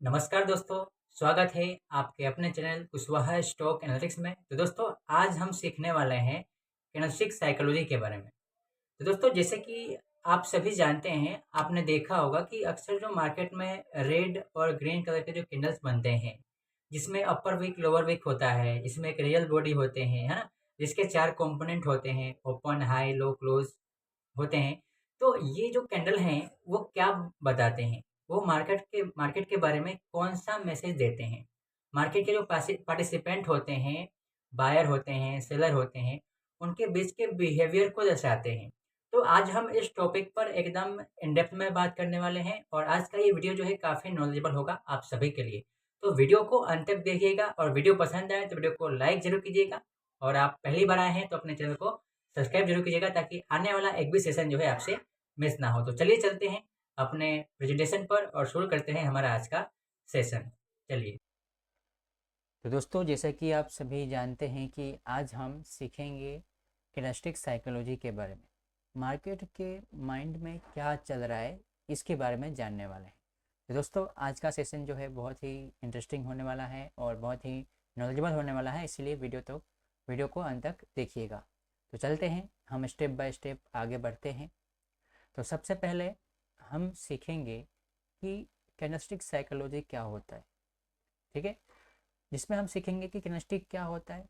नमस्कार दोस्तों, स्वागत है आपके अपने चैनल कुशवाहा स्टॉक एनालिटिक्स में। तो दोस्तों आज हम सीखने वाले हैं कैंडलस्टिक साइकोलॉजी के बारे में। तो दोस्तों जैसे कि आप सभी जानते हैं, आपने देखा होगा कि अक्सर जो मार्केट में रेड और ग्रीन कलर के जो कैंडल्स बनते हैं, जिसमें अपर विक लोअर विक होता है, इसमें एक रियल बॉडी होते हैं, है ना? जिसके 4 कंपोनेंट होते हैं, ओपन, हाई, लो, क्लोज होते हैं। तो ये जो कैंडल हैं, वो क्या बताते हैं? वो मार्केट के बारे में कौन-सा मैसेज देते हैं? मार्केट के जो पार्टिसिपेंट होते हैं, बायर होते हैं, सेलर होते हैं, उनके बीच के बिहेवियर को दर्शाते हैं। तो आज हम इस टॉपिक पर एकदम इन डेप्थ में बात करने वाले हैं और आज का ये वीडियो जो है काफ़ी नॉलेजेबल होगा आप सभी के लिए। तो वीडियो को अंत तक देखिएगा और वीडियो पसंद आए तो वीडियो को लाइक ज़रूर कीजिएगा और आप पहली बार आए हैं तो अपने चैनल को सब्सक्राइब जरूर कीजिएगा ताकि आने वाला एक भी सेशन जो है आपसे मिस ना हो। तो चलिए चलते हैं अपने प्रेजेंटेशन पर और शुरू करते हैं हमारा आज का सेशन। चलिए। तो दोस्तों जैसा कि आप सभी जानते हैं कि आज हम सीखेंगे कैंडलस्टिक साइकोलॉजी के बारे में। मार्केट के माइंड में क्या चल रहा है इसके बारे में जानने वाले हैं। तो दोस्तों आज का सेशन जो है बहुत ही इंटरेस्टिंग होने वाला है और बहुत ही नॉलेजेबल होने वाला है, इसलिए वीडियो को अंत तक देखिएगा। तो चलते हैं, हम स्टेप बाय स्टेप आगे बढ़ते हैं। तो सबसे पहले हम सीखेंगे कि कैंडलस्टिक साइकोलॉजी क्या होता है, ठीक है, जिसमें हम सीखेंगे कि कैंडलस्टिक क्या होता है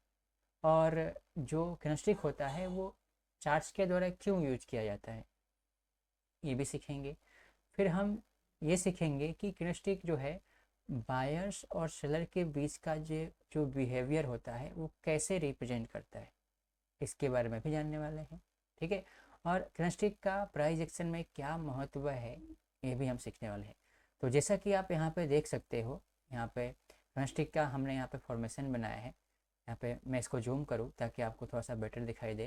और जो कैंडलस्टिक होता है वो चार्ट्स के द्वारा क्यों यूज किया जाता है, ये भी सीखेंगे। फिर हम ये सीखेंगे कि कैंडलस्टिक जो है बायर्स और सेलर के बीच का जो बिहेवियर होता है वो कैसे रिप्रेजेंट करता है, इसके बारे में भी जानने वाले हैं, ठीक है। और कैंडलस्टिक का प्राइस एक्शन में क्या महत्व है ये भी हम सीखने वाले हैं। तो जैसा कि आप यहाँ पे देख सकते हो, यहाँ पे कैंडलस्टिक का हमने यहाँ पे फॉर्मेशन बनाया है। यहाँ पे मैं इसको जूम करूँ ताकि आपको थोड़ा सा बेटर दिखाई दे।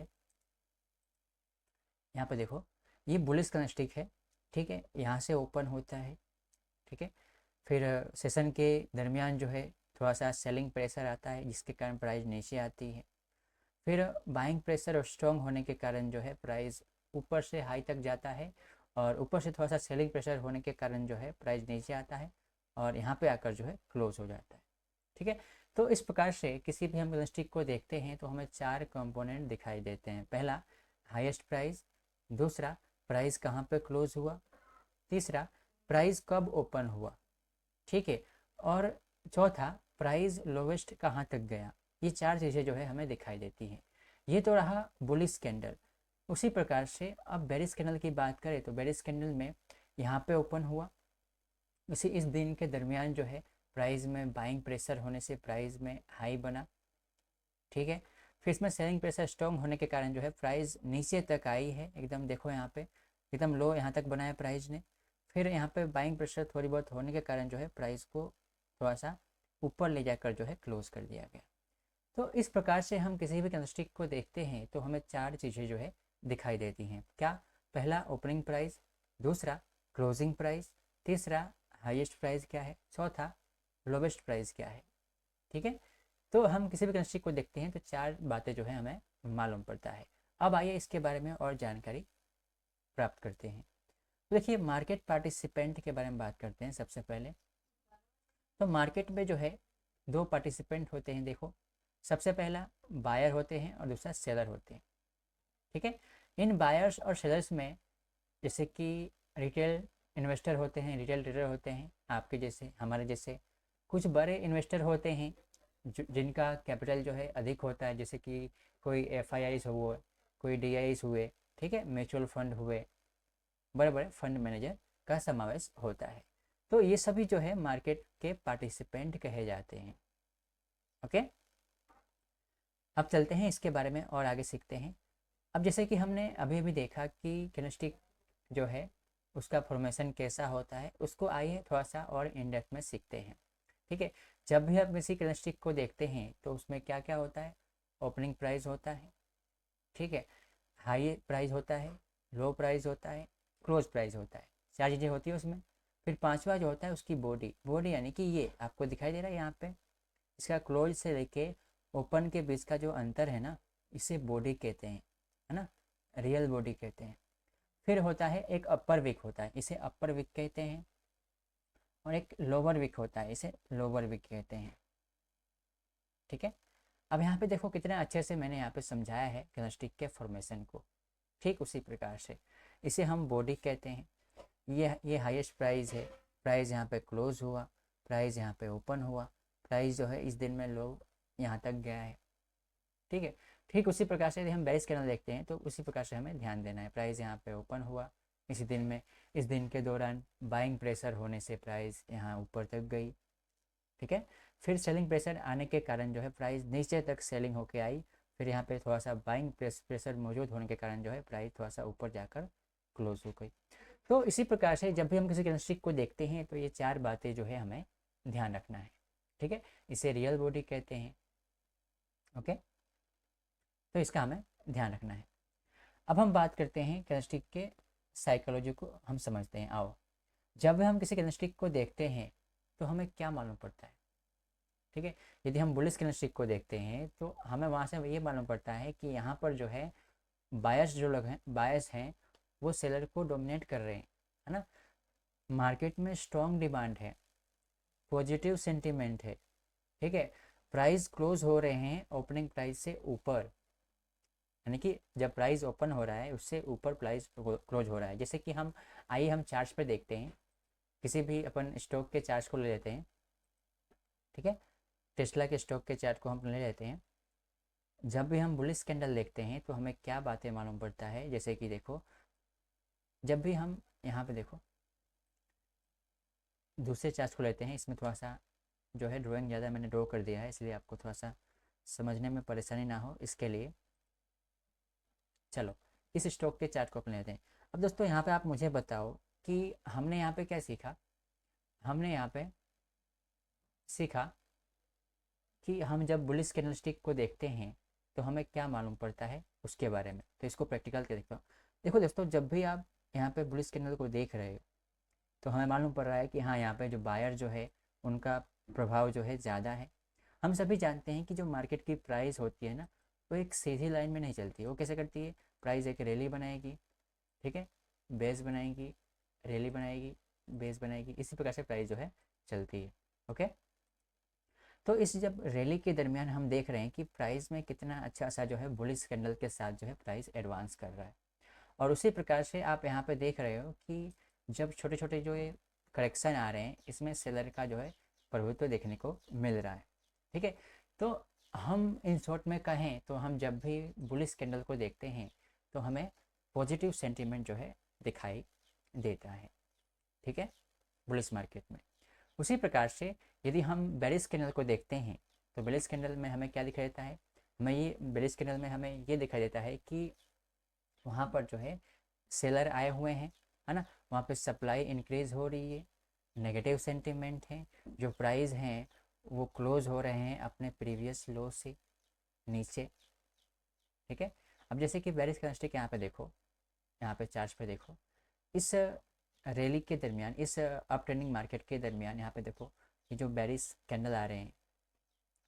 यहाँ पे देखो, ये बुलिश कैंडलस्टिक है, ठीक है, यहाँ से ओपन होता है, ठीक है। फिर सेशन के दरमियान जो है थोड़ा सा सेलिंग प्रेशर आता है जिसके कारण प्राइस नीचे आती है। फिर बाइंग प्रेशर और स्ट्रॉन्ग होने के कारण जो है प्राइस ऊपर से हाई तक जाता है और ऊपर से थोड़ा सा सेलिंग प्रेशर होने के कारण जो है प्राइस नीचे आता है और यहाँ पे आकर जो है क्लोज हो जाता है, ठीक है। तो इस प्रकार से किसी भी हम कैंडलस्टिक को देखते हैं तो हमें 4 कंपोनेंट दिखाई देते हैं। पहला हाईएस्ट प्राइस, दूसरा प्राइस कहाँ पे क्लोज हुआ, तीसरा प्राइस कब ओपन हुआ, ठीक है, और चौथा प्राइस लोवेस्ट कहाँ तक गया। ये 4 चीज़ें जो है हमें दिखाई देती हैं। ये तो रहा बुलिश कैंडल। उसी प्रकार से अब बेरिश कैंडल की बात करें तो बेरिश कैंडल में यहाँ पे ओपन हुआ, इस दिन के दरमियान जो है प्राइस में बाइंग प्रेशर होने से प्राइस में हाई बना, ठीक है। फिर इसमें सेलिंग प्रेशर स्ट्रॉन्ग होने के कारण जो है प्राइस नीचे तक आई है, एकदम देखो यहाँ पे एकदम लो यहाँ तक बनाया प्राइस ने। फिर यहाँ पे बाइंग प्रेशर थोड़ी बहुत होने के कारण जो है प्राइस को थोड़ा सा ऊपर ले जाकर जो है क्लोज कर दिया गया। तो इस प्रकार से हम किसी भी कैंडलस्टिक को देखते हैं तो हमें 4 चीज़ें जो है दिखाई देती हैं। क्या? पहला ओपनिंग प्राइस, दूसरा क्लोजिंग प्राइस, तीसरा हाईएस्ट प्राइस क्या है, चौथा लोवेस्ट प्राइस क्या है, ठीक है। तो हम किसी भी कैंडलस्टिक को देखते हैं तो 4 बातें जो है हमें मालूम पड़ता है। अब आइए इसके बारे में और जानकारी प्राप्त करते हैं। तो देखिए, मार्केट पार्टिसिपेंट के बारे में बात करते हैं सबसे पहले। तो मार्केट में जो है 2 पार्टिसिपेंट होते हैं, देखो, सबसे पहला बायर होते हैं और दूसरा सेलर होते हैं, ठीक है। इन बायर्स और सेलर्स में जैसे कि रिटेल इन्वेस्टर होते हैं, रिटेल ट्रेडर होते हैं, आपके जैसे हमारे जैसे कुछ बड़े इन्वेस्टर होते हैं जिनका कैपिटल जो है अधिक होता है, जैसे कि कोई एफ आई आईज हुए, कोई डी आईज हुए, ठीक है, म्यूचुअल फंड हुए, बड़े बड़े फंड मैनेजर का समावेश होता है। तो ये सभी जो है मार्केट के पार्टिसिपेंट कहे जाते हैं, ओके। अब चलते हैं इसके बारे में और आगे सीखते हैं। अब जैसे कि हमने अभी अभी देखा कि कैंडलस्टिक जो है उसका फॉर्मेशन कैसा होता है, उसको आइए थोड़ा सा और इन डेप्थ में सीखते हैं, ठीक है। जब भी आप किसी कैंडलस्टिक को देखते हैं तो उसमें क्या क्या होता है, ओपनिंग प्राइस होता है, ठीक है, हाई प्राइस होता है, लो प्राइस होता है, क्लोज प्राइस होता है, 4 चीज़ें होती है उसमें। फिर पांचवा जो होता है उसकी बॉडी, बॉडी यानी कि ये आपको दिखाई दे रहा है यहाँ पे, इसका क्लोज से लेके ओपन के बीच का जो अंतर है ना, इसे बॉडी कहते हैं, है ना, रियल बॉडी कहते हैं। फिर होता है एक अपर विक होता है, इसे अपर विक कहते हैं। और एक लोअर विक होता है, इसे लोअर विक कहते हैं। ठीक है, अब यहाँ पे देखो कितने अच्छे से मैंने यहाँ पे समझाया है कैंडलस्टिक के फॉर्मेशन को। ठीक उसी प्रकार से इसे हम बॉडी कहते हैं। ये हाईएस्ट प्राइस है, प्राइस यहाँ पे क्लोज हुआ, प्राइस यहाँ पे ओपन हुआ, प्राइस जो है इस दिन में लो यहाँ तक गया है। ठीक है, ठीक उसी प्रकार से यदि हम बेरिश कैंडल देखते हैं तो उसी प्रकार से हमें ध्यान देना है। प्राइस यहाँ पे ओपन हुआ इसी दिन में, इस दिन के दौरान बाइंग प्रेशर होने से प्राइस यहाँ ऊपर तक गई। ठीक है, फिर सेलिंग प्रेशर आने के कारण जो है प्राइस नीचे तक सेलिंग होके आई, फिर यहाँ पे थोड़ा सा बाइंग प्रेशर मौजूद होने के कारण जो है प्राइस थोड़ा सा ऊपर जाकर क्लोज हो गई। तो इसी प्रकार से जब भी हम किसी कैंडलस्टिक को देखते हैं तो ये चार बातें जो है हमें ध्यान रखना है। ठीक है, इसे रियल बॉडी कहते हैं। ओके, तो इसका हमें ध्यान रखना है। अब हम बात करते हैं कैंडलस्टिक के साइकोलॉजी को हम समझते हैं। आओ, जब हम किसी कैंडलस्टिक को देखते हैं तो हमें क्या मालूम पड़ता है। ठीक है, यदि हम बुलिश कैंडलस्टिक को देखते हैं तो हमें वहाँ से ये मालूम पड़ता है कि यहाँ पर जो है बायस जो लोग हैं, बायस हैं, वो सेलर को डोमिनेट कर रहे हैं, है ना। मार्केट में स्ट्रॉन्ग डिमांड है, पॉजिटिव सेंटीमेंट है। ठीक है, प्राइस क्लोज हो रहे हैं ओपनिंग प्राइस से ऊपर, यानी कि जब प्राइस ओपन हो रहा है उससे ऊपर प्राइस क्लोज हो रहा है। जैसे कि हम आइए हम चार्ट्स पे देखते हैं, किसी भी अपन स्टॉक के चार्ट्स को ले लेते हैं। ठीक है, टेस्ला के स्टॉक के चार्ट को हम ले लेते हैं। जब भी हम बुलिश कैंडल देखते हैं तो हमें क्या बातें मालूम पड़ता है, जैसे कि देखो, जब भी हम यहाँ पे देखो दूसरे चार्ट को लेते हैं, इसमें थोड़ा सा जो है ड्राइंग ज़्यादा मैंने ड्रॉ कर दिया है, इसलिए आपको थोड़ा सा समझने में परेशानी ना हो इसके लिए। चलो इस स्टॉक के चार्ट को अपन लेते हैं। अब दोस्तों यहाँ पे आप मुझे बताओ कि हमने यहाँ पे क्या सीखा। हमने यहाँ पे सीखा कि हम जब बुलिश कैंडलस्टिक को देखते हैं तो हमें क्या मालूम पड़ता है उसके बारे में। तो इसको प्रैक्टिकल के देखता हूँ। देखो दोस्तों, जब भी आप यहाँ पे बुलिश कैंडल को देख रहे हो तो हमें मालूम पड़ रहा है कि हाँ, यहाँ पे जो बायर जो है उनका प्रभाव जो है ज़्यादा है। हम सभी जानते हैं कि जो मार्केट की प्राइस होती है ना, वो एक सीधी लाइन में नहीं चलती। वो कैसे करती है, प्राइस एक रैली बनाएगी, ठीक है, बेस बनाएगी, रैली बनाएगी, बेस बनाएगी, इसी प्रकार से प्राइस जो है चलती है। ओके, तो इस जब रैली के दरमियान हम देख रहे हैं कि प्राइस में कितना अच्छा सा जो है बुलिश कैंडल के साथ जो है प्राइस एडवांस कर रहा है। और उसी प्रकार से आप यहाँ पे देख रहे हो कि जब छोटे छोटे जो ये करेक्शन आ रहे हैं इसमें सेलर का जो है प्रभुत्व देखने को मिल रहा है। ठीक है, तो हम इन शॉर्ट में कहें तो हम जब भी बुलिश कैंडल को देखते हैं तो हमें पॉजिटिव सेंटीमेंट जो है दिखाई देता है। ठीक है, बुलिश मार्केट में। उसी प्रकार से यदि हम बेरिश कैंडल को देखते हैं तो बेरिश कैंडल में हमें क्या दिखाई देता है, हमें ये बेरिश कैंडल में हमें ये दिखाई देता है कि वहाँ पर जो है सेलर आए हुए हैं, है ना, वहाँ पे सप्लाई इंक्रीज हो रही है, नेगेटिव सेंटीमेंट है, जो प्राइस हैं वो क्लोज हो रहे हैं अपने प्रीवियस लो से नीचे। ठीक है, अब जैसे कि बेरिश कैंडलस्टिक यहाँ पे देखो, यहाँ पे चार्ट पे देखो, इस रैली के दरमियान, इस अप ट्रेंडिंग मार्केट के दरमियान यहाँ पे देखो ये जो बेरिश कैंडल आ रहे हैं।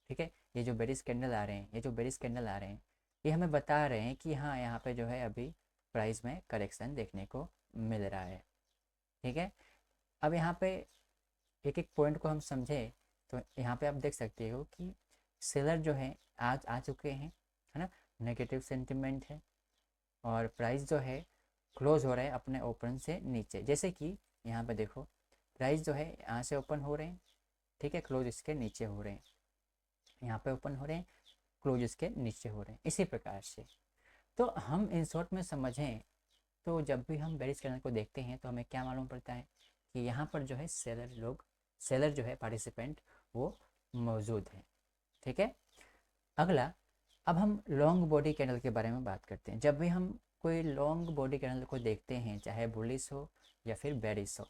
ठीक है, ये जो बेरिश कैंडल आ रहे हैं, ये जो बेरिश कैंडल आ रहे हैं, ये हमें बता रहे हैं कि हाँ, यहाँ पे जो है अभी प्राइस में करेक्शन देखने को मिल रहा है। ठीक है, अब यहाँ पे एक एक पॉइंट को हम समझें तो यहाँ पे आप देख सकते हो कि सेलर जो है आज आ चुके हैं, है ना, नेगेटिव सेंटिमेंट है, और प्राइस जो है क्लोज हो रहा है अपने ओपन से नीचे। जैसे कि यहाँ पे देखो प्राइस जो है यहाँ से ओपन हो रहे हैं, ठीक है, क्लोज इसके नीचे हो रहे हैं, यहाँ पे ओपन हो रहे हैं, क्लोज इसके नीचे हो रहे हैं, इसी प्रकार से। तो हम इन शॉर्ट में समझें तो जब भी हम बेरिश कैंडल को देखते हैं तो हमें क्या मालूम पड़ता है कि यहाँ पर जो है सेलर जो है पार्टिसिपेंट वो मौजूद है। ठीक है, अगला, अब हम लॉन्ग बॉडी कैंडल के बारे में बात करते हैं। जब भी हम कोई लॉन्ग बॉडी कैंडल को देखते हैं, चाहे बुलिश हो या फिर बेरिश हो,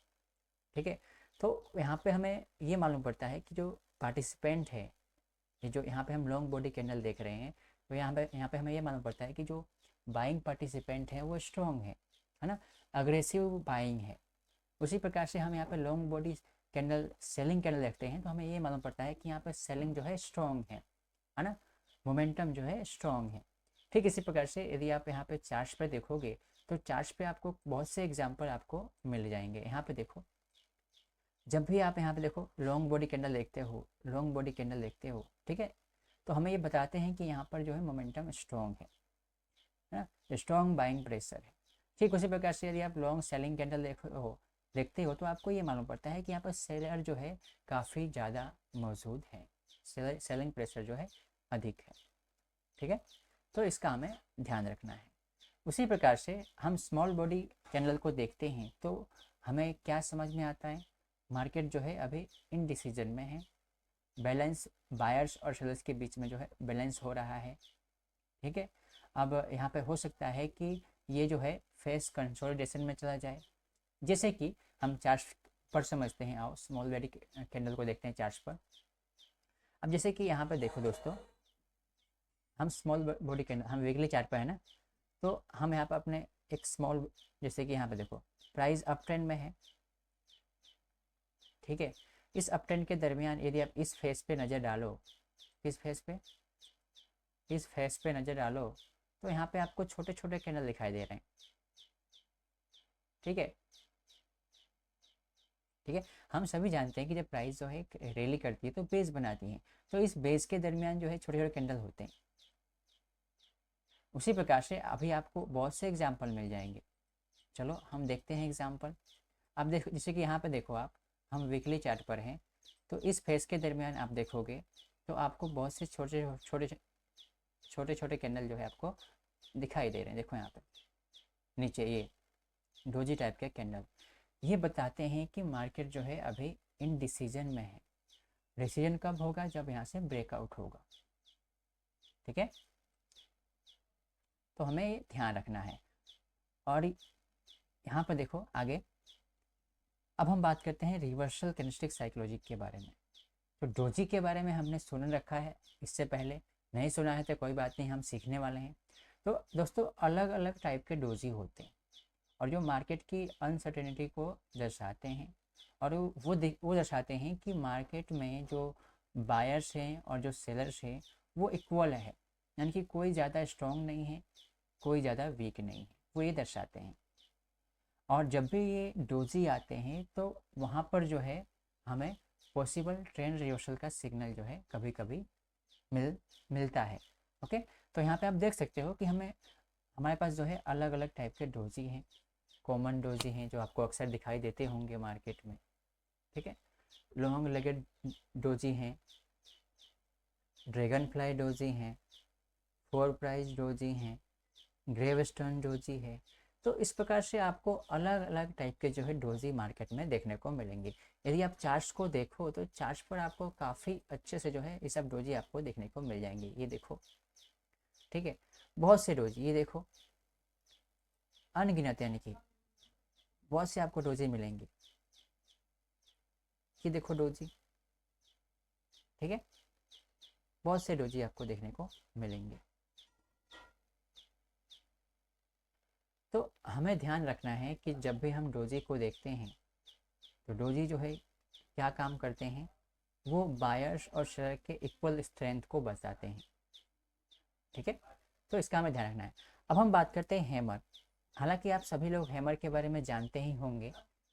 ठीक है, तो यहाँ पे हमें ये मालूम पड़ता है कि जो पार्टिसिपेंट है, ये जो यहाँ पे हम लॉन्ग बॉडी कैंडल देख रहे हैं, तो यहाँ पे हमें ये मालूम पड़ता है कि जो बाइंग पार्टिसिपेंट है वो स्ट्रॉन्ग है ना, अग्रेसिव बाइंग है। उसी प्रकार से हम यहाँ पे long body candle, selling candle देखते हैं तो हमें ये मालूम पड़ता है कि यहाँ पे सेलिंग जो है स्ट्रॉन्ग है ना, मोमेंटम जो है स्ट्रॉन्ग है। ठीक इसी प्रकार से यदि आप यहाँ पे चार्ट्स पे देखोगे तो चार्ट्स पे आपको बहुत से एग्जांपल आपको मिल जाएंगे। यहाँ पे देखो, जब भी आप यहाँ पे देखो लॉन्ग बॉडी कैंडल देखते हो, लॉन्ग बॉडी कैंडल देखते हो, ठीक है, तो हमें ये बताते हैं कि यहाँ पर जो है मोमेंटम स्ट्रॉन्ग है ना, स्ट्रॉन्ग बाइंग प्रेशर है। ठीक उसी प्रकार से यदि आप लॉन्ग सेलिंग कैंडल देखते हो तो आपको ये मालूम पड़ता है कि यहाँ पर सेलर जो है काफ़ी ज़्यादा मौजूद है, सेलिंग प्रेशर जो है अधिक है, ठीक है, तो इसका हमें ध्यान रखना है। उसी प्रकार से हम स्मॉल बॉडी कैंडल को देखते हैं तो हमें क्या समझ में आता है, मार्केट जो है अभी इनडिसीजन में है, बैलेंस बायर्स और सेलर्स के बीच में जो है बैलेंस हो रहा है, ठीक है। अब यहाँ पे हो सकता है कि ये जो है फेस कंसोलिडेशन में चला जाए, जैसे कि हम चार्ट पर समझते हैं। आओ स्मॉल बॉडी कैंडल को देखते हैं चार्ट पर। अब जैसे कि यहाँ पे देखो दोस्तों, हम स्मॉल बॉडी कैंडल, हम वीकली चार्ट पर है ना, तो हम यहाँ पर अपने एक स्मॉल, जैसे कि यहाँ पे देखो प्राइस अप ट्रेंड में है, ठीक है। इस अप ट्रेंड के दरमियान यदि आप इस फेस पे नज़र डालो, इस फेस पे, इस फेस पे नज़र डालो, तो यहाँ पे आपको छोटे छोटे कैंडल दिखाई दे रहे हैं, ठीक है, ठीक है। हम सभी जानते हैं कि जब प्राइस जो है रैली करती है तो बेस बनाती है, तो इस बेस के दरमियान जो है छोटे छोटे कैंडल होते हैं। उसी प्रकार से अभी आपको बहुत से एग्जाम्पल मिल जाएंगे। चलो हम देखते हैं एग्जाम्पल। अब देखो जैसे कि यहाँ पे देखो आप, हम वीकली चार्ट पर हैं, तो इस फेस के दरमियान आप देखोगे तो आपको बहुत से छोटे छोटे छोटे छोटे कैंडल जो है आपको दिखाई दे रहे हैं। देखो यहाँ पे नीचे ये डोजी टाइप के कैंडल, ये बताते हैं कि मार्केट जो है अभी इन डिसीजन में है। डिसीजन कब होगा, जब यहाँ से ब्रेकआउट होगा, ठीक है, तो हमें ये ध्यान रखना है। और यहाँ पर देखो आगे, अब हम बात करते हैं रिवर्सल कैंडलस्टिक साइकोलॉजी के बारे में। तो डोजी के बारे में हमने सुन रखा है इससे पहले, नहीं सुना है तो कोई बात नहीं, हम सीखने वाले हैं। तो दोस्तों अलग अलग टाइप के डोजी होते हैं और जो मार्केट की अनसर्टेनिटी को दर्शाते हैं, और वो दर्शाते हैं कि मार्केट में जो बायर्स हैं और जो सेलर्स हैं वो इक्वल है, यानी कि कोई ज़्यादा स्ट्रॉन्ग नहीं है, कोई ज़्यादा वीक नहीं है, वो ये दर्शाते हैं। और जब भी ये डोजी आते हैं तो वहाँ पर जो है हमें पॉसिबल ट्रेंड रिवर्सल का सिग्नल जो है कभी कभी मिलता है। ओके, तो यहाँ पे आप देख सकते हो कि हमारे पास जो है अलग अलग टाइप के डोजी हैं। कॉमन डोजी हैं जो आपको अक्सर दिखाई देते होंगे मार्केट में, ठीक है। लॉन्ग लेगेड डोजी हैं, ड्रैगन फ्लाई डोजी हैं, फोर प्राइज डोजी हैं, ग्रेवस्टोन डोजी है। तो इस प्रकार से आपको अलग अलग टाइप के जो है डोजी मार्केट में देखने को मिलेंगे। यदि आप चार्ट्स को देखो तो चार्ट्स पर आपको काफ़ी अच्छे से जो है ये सब डोजी आपको देखने को मिल जाएंगे। ये देखो, ठीक है, बहुत से डोजी, ये देखो अनगिनत, यानी कि बहुत से आपको डोजी मिलेंगे। ये देखो डोजी, ठीक है, बहुत से डोजी आपको देखने को मिलेंगे। तो हमें ध्यान रखना है कि जब भी हम डोजी को देखते हैं तो डोजी जो है क्या काम करते हैं, वो बायर्स और शेयर के इक्वल स्ट्रेंथ को बताते हैं, ठीक है, तो इसका हमें ध्यान रखना है। अब हम बात करते हैं हैमर। हालांकि आप सभी लोग हैमर के बारे में जानते ही होंगे,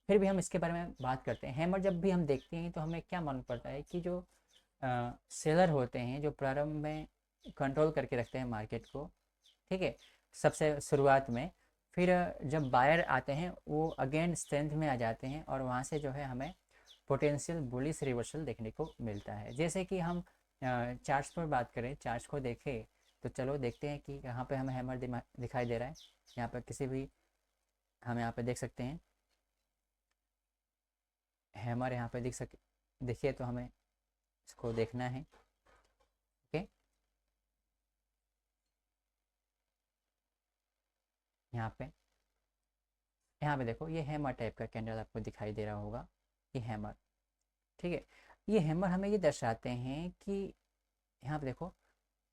फिर भी हम इसके बारे में बात करते हैं। हैमर जब भी हम देखते हैं तो हमें क्या मालूम पड़ता है कि जो सेलर होते हैं जो प्रारंभ में कंट्रोल करके रखते हैं मार्केट को, ठीक है, सबसे शुरुआत में, फिर जब बायर आते हैं वो अगेन स्ट्रेंथ में आ जाते हैं और वहाँ से जो है हमें पोटेंशियल बुलिश रिवर्सल देखने को मिलता है। जैसे कि हम चार्ट्स पर बात करें, चार्ट्स को देखें तो चलो देखते हैं कि यहाँ पे हमें हैमर दिखाई दे रहा है। यहाँ पर किसी भी, हम यहाँ पे देख सकते हैं हैमर यहाँ पे देखिए, तो हमें इसको देखना है, ओके। यहाँ पे देखो ये हैमर टाइप का कैंडल आपको दिखाई दे रहा होगा, ये हैमर, ठीक है। ये हैमर हमें ये दर्शाते हैं कि, यहाँ पे देखो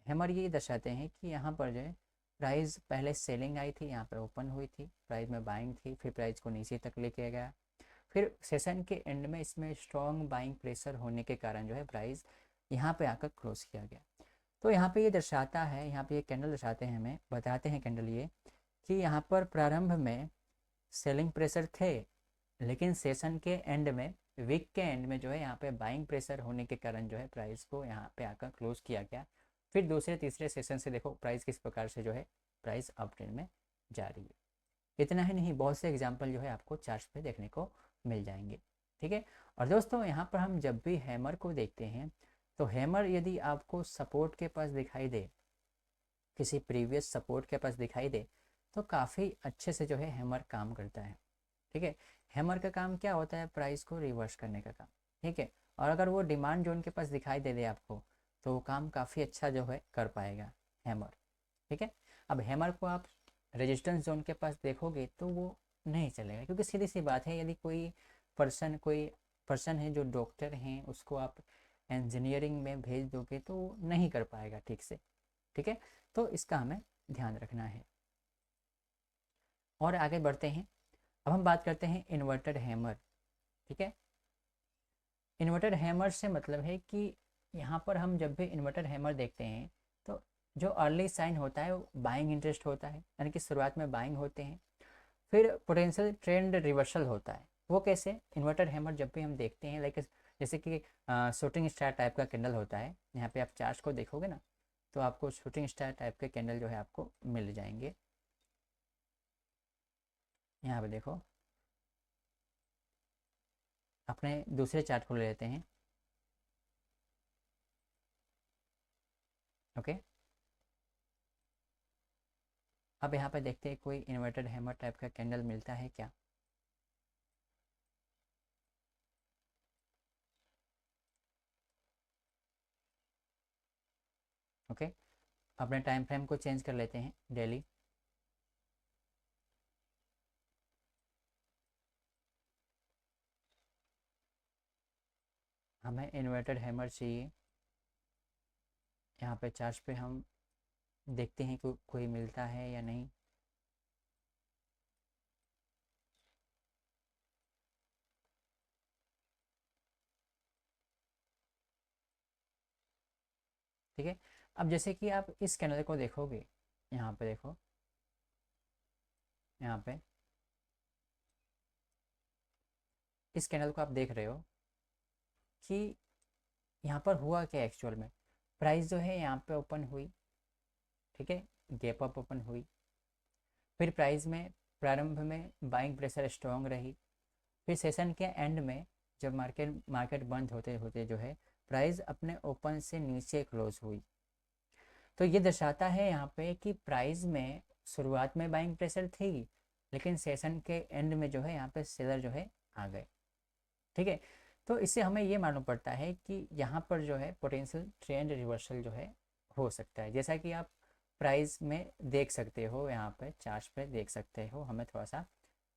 हैमर ये दर्शाते हैं कि यहाँ पर जो है प्राइस पहले सेलिंग आई थी, यहाँ पर ओपन हुई थी, प्राइस में बाइंग थी, फिर प्राइस को नीचे तक लेके गया, फिर सेशन के एंड में इसमें स्ट्रॉन्ग बाइंग प्रेशर होने के कारण जो है प्राइस यहाँ पे आकर क्लोज किया गया। तो यहाँ पे ये दर्शाता है, यहाँ पे ये कैंडल दर्शाते हैं, हमें बताते हैं कैंडल ये कि यहाँ पर प्रारंभ में सेलिंग प्रेशर थे, लेकिन सेशन के एंड में वीक के एंड में जो है यहाँ पे बाइंग प्रेशर होने के कारण जो है प्राइस को यहाँ पे आकर क्लोज किया गया। फिर दूसरे तीसरे सेशन से देखो प्राइस किस प्रकार से जो है प्राइस अप ट्रेंड में जा रही है। इतना ही नहीं, बहुत से एग्जाम्पल जो है आपको चार्ट पे देखने को मिल जाएंगे। ठीक है। और दोस्तों यहाँ पर हम जब भी हैमर को देखते हैं तो हैमर यदि आपको सपोर्ट के पास दिखाई दे, किसी प्रीवियस सपोर्ट के पास दिखाई दे, तो काफ़ी अच्छे से जो है हैमर काम करता है। ठीक है। हैमर का काम क्या होता है? प्राइस को रिवर्स करने का काम। ठीक है। और अगर वो डिमांड जोन के पास दिखाई दे दे आपको, तो वो काम काफ़ी अच्छा जो है कर पाएगा हैमर। ठीक है। अब हैमर को आप रेजिस्टेंस जोन के पास देखोगे तो वो नहीं चलेगा, क्योंकि सीधी सी बात है, यदि कोई पर्सन है जो डॉक्टर हैं, उसको आप इंजीनियरिंग में भेज दोगे तो वो नहीं कर पाएगा ठीक से। ठीक है। तो इसका हमें ध्यान रखना है। और आगे बढ़ते हैं। अब हम बात करते हैं इन्वर्टेड हैमर। ठीक है। इन्वर्टेड हैमर से मतलब है कि यहाँ पर हम जब भी इन्वर्टेड हैमर देखते हैं तो जो अर्ली साइन होता है वो बाइंग इंटरेस्ट होता है, यानी कि शुरुआत में बाइंग होते हैं, फिर पोटेंशियल ट्रेंड रिवर्सल होता है। वो कैसे? इन्वर्टेड हैमर जब भी हम देखते हैं, लाइक जैसे कि शूटिंग स्टार टाइप का कैंडल होता है, यहाँ पे आप चार्ट को देखोगे ना तो आपको शूटिंग स्टार टाइप के कैंडल जो है आपको मिल जाएंगे। यहाँ पे देखो, अपने दूसरे चार्ट को ले लेते हैं। ओके। अब यहाँ पे देखते हैं कोई इन्वर्टेड हैमर टाइप का कैंडल मिलता है क्या। ओके। अपने टाइम फ्रेम को चेंज कर लेते हैं डेली। हमें इन्वर्टेड हैमर चाहिए। यहाँ पे चार्ट पे हम देखते हैं कि कोई मिलता है या नहीं। ठीक है। अब जैसे कि आप इस कैंडल को देखोगे, यहाँ पे देखो, यहाँ पे इस कैंडल को आप देख रहे हो कि यहाँ पर हुआ क्या एक्चुअल में। प्राइस जो है यहाँ पे ओपन हुई। ठीक है। गैप अप ओपन हुई। फिर प्राइस में प्रारंभ में बाइंग प्रेशर स्ट्रॉन्ग रही। फिर सेशन के एंड में जब मार्केट बंद होते होते जो है प्राइस अपने ओपन से नीचे क्लोज हुई। तो ये दर्शाता है यहाँ पे कि प्राइस में शुरुआत में बाइंग प्रेशर थी, लेकिन सेशन के एंड में जो है यहाँ पे सेलर जो है आ गए। ठीक है। तो इससे हमें ये मालूम पड़ता है कि यहाँ पर जो है पोटेंशियल ट्रेंड रिवर्सल जो है हो सकता है, जैसा कि आप प्राइस में देख सकते हो, यहाँ पे चार्ट पे देख सकते हो, हमें थोड़ा सा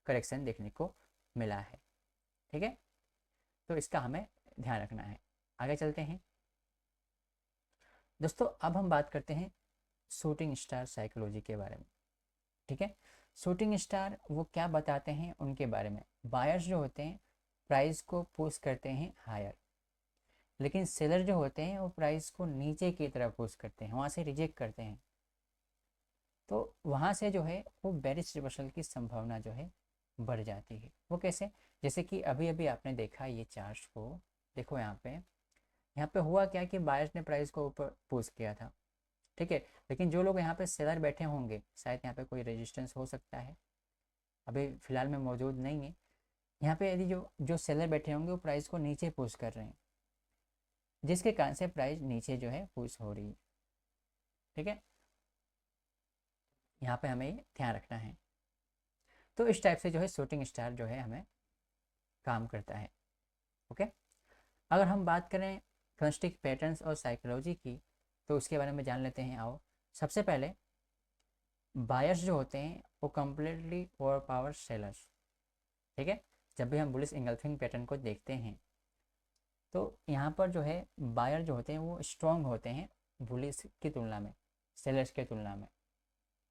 करेक्शन देखने को मिला है। ठीक है। तो इसका हमें ध्यान रखना है। आगे चलते हैं दोस्तों। अब हम बात करते हैं शूटिंग स्टार साइकोलॉजी के बारे में। ठीक है। शूटिंग स्टार वो क्या बताते हैं उनके बारे में। बायर्स जो होते हैं प्राइस को पुश करते हैं हायर, लेकिन सेलर जो होते हैं वो प्राइस को नीचे की तरफ पुश करते हैं, वहाँ से रिजेक्ट करते हैं। तो वहाँ से जो है वो बेरिश रिवर्सल की संभावना जो है बढ़ जाती है। वो कैसे? जैसे कि अभी अभी आपने देखा ये चार्ट को देखो, यहाँ पे हुआ क्या कि बायर्स ने प्राइस को ऊपर पुश किया था। ठीक है। लेकिन जो लोग यहाँ पे सेलर बैठे होंगे, शायद यहाँ पे कोई रेजिस्टेंस हो सकता है, अभी फिलहाल में मौजूद नहीं है। यहाँ पे यदि जो जो सेलर बैठे होंगे वो प्राइस को नीचे पुश कर रहे हैं, जिसके कारण से प्राइस नीचे जो है पुश हो रही है। ठीक है। यहाँ पे हमें ये ध्यान रखना है। तो इस टाइप से जो है शूटिंग स्टार जो है हमें काम करता है। ओके। अगर हम बात करें कैंडलस्टिक पैटर्न्स और साइकोलॉजी की, तो उसके बारे में जान लेते हैं। आओ, सबसे पहले बायर्स जो होते हैं वो कम्प्लीटली ओवर पावर सेलर्स। ठीक है। जब भी हम बुलिश इंगल्फिंग पैटर्न को देखते हैं तो यहाँ पर जो है बायर जो होते हैं वो स्ट्रॉन्ग होते हैं बुलिश की तुलना में, सेलर्स के तुलना में।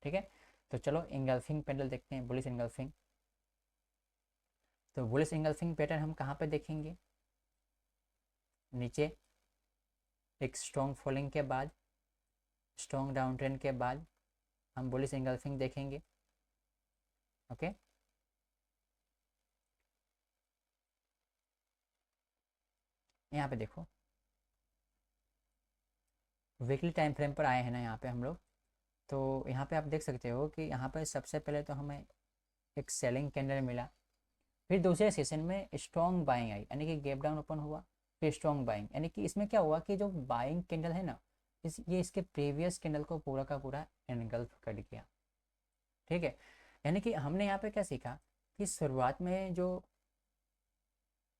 ठीक है। तो चलो इंगल्फिंग पैटर्न देखते हैं, बुलिश इंगल्फिंग। तो बुलिश इंगल्फिंग पैटर्न हम कहाँ पे देखेंगे? नीचे एक स्ट्रॉन्ग फॉलिंग के बाद, स्ट्रॉन्ग डाउन ट्रेंड के बाद हम बुलिश इंगल्फिंग देखेंगे। ओके। यहाँ पे देखो वीकली टाइम फ्रेम पर आए हैं ना यहाँ पे हम लोग। तो यहाँ पे आप देख सकते हो कि यहाँ पे सबसे पहले तो हमें एक सेलिंग कैंडल मिला, फिर दूसरे सेशन में स्ट्रॉन्ग बाइंग आई, यानी कि गैप डाउन ओपन हुआ, फिर स्ट्रॉन्ग बाइंग, यानी कि इसमें क्या हुआ कि जो बाइंग कैंडल है ना, ये इसके प्रीवियस कैंडल को पूरा का पूरा एनगल्फ कर गया। ठीक है, यानी कि हमने यहाँ पे क्या सीखा कि शुरुआत में जो